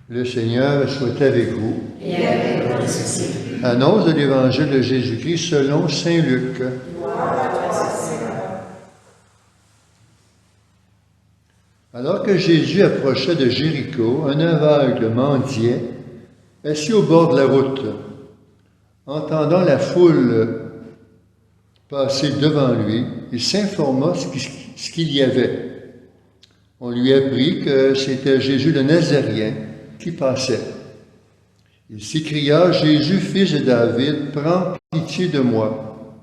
Le Seigneur soit avec vous. Et avec votre esprit. Annonce de l'Évangile de Jésus-Christ selon saint Luc. Gloire à toi, Seigneur. Alors que Jésus approchait de Jéricho, un aveugle mendiait, assis au bord de la route. Entendant la foule passer devant lui, il s'informa ce qu'il y avait. On lui apprit que c'était Jésus le Nazaréen qui passait. Il s'écria: « Jésus, fils de David, prends pitié de moi. »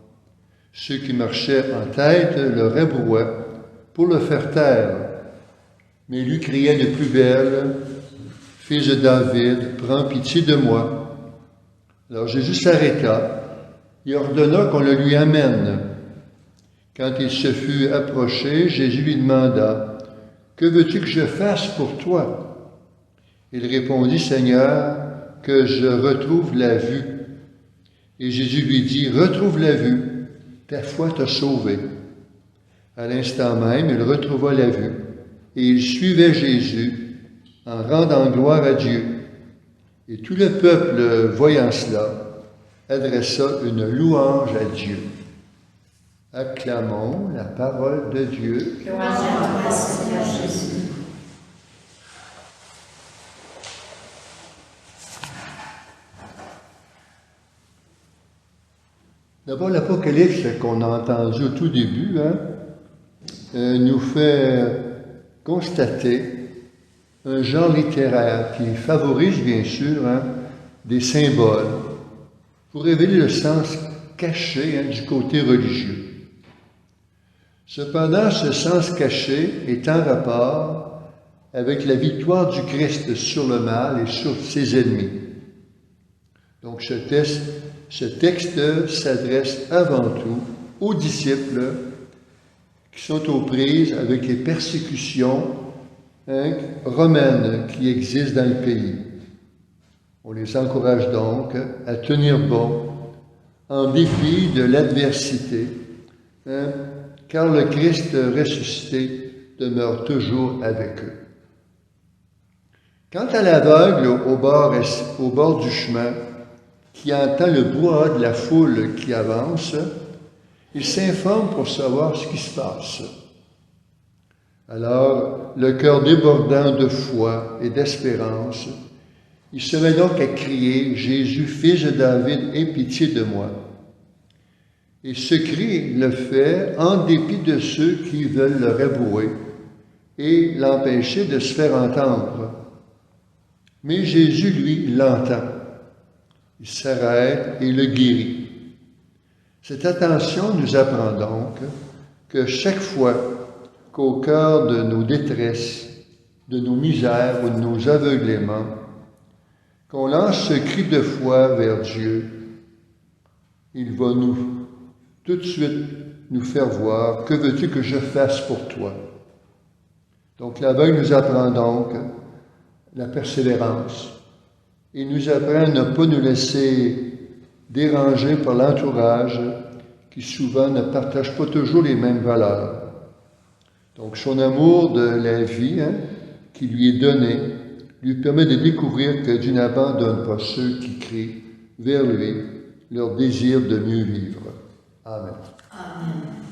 Ceux qui marchaient en tête le rabrouaient pour le faire taire. Mais lui criait de plus belle: « Fils de David, prends pitié de moi. » Alors Jésus s'arrêta et ordonna qu'on le lui amène. Quand il se fut approché, Jésus lui demanda: « Que veux-tu que je fasse pour toi? » Il répondit: « Seigneur, que je retrouve la vue. » Et Jésus lui dit: « Retrouve la vue, ta foi t'a sauvé. » À l'instant même, il retrouva la vue, et il suivait Jésus en rendant gloire à Dieu. Et tout le peuple, voyant cela, adressa une louange à Dieu. Acclamons la parole de Dieu. Gloire à toi, Seigneur Jésus. D'abord, l'Apocalypse qu'on a entendu au tout début nous fait constater un genre littéraire qui favorise bien sûr des symboles pour révéler le sens caché du côté religieux. Cependant, ce sens caché est en rapport avec la victoire du Christ sur le mal et sur ses ennemis. Donc ce texte s'adresse avant tout aux disciples qui sont aux prises avec les persécutions romaines qui existent dans le pays. On les encourage donc à tenir bon en dépit de l'adversité, car le Christ ressuscité demeure toujours avec eux. Quant à l'aveugle au bord du chemin, qui entend le brouhaha de la foule qui avance, il s'informe pour savoir ce qui se passe. Alors, le cœur débordant de foi et d'espérance, il se met donc à crier: « Jésus, fils de David, aie pitié de moi. » Et ce cri le fait en dépit de ceux qui veulent le rabrouer et l'empêcher de se faire entendre. Mais Jésus, lui, l'entend. Il s'arrête et le guérit. Cette attention nous apprend donc que chaque fois qu'au cœur de nos détresses, de nos misères ou de nos aveuglements, qu'on lance ce cri de foi vers Dieu, il va tout de suite nous faire voir: « Que veux-tu que je fasse pour toi? » Donc l'aveugle nous apprend donc la persévérance. Il nous apprend à ne pas nous laisser déranger par l'entourage qui souvent ne partage pas toujours les mêmes valeurs. Donc son amour de la vie qui lui est donné lui permet de découvrir que Dieu n'abandonne pas ceux qui crient vers lui leur désir de mieux vivre. Amen. Amen.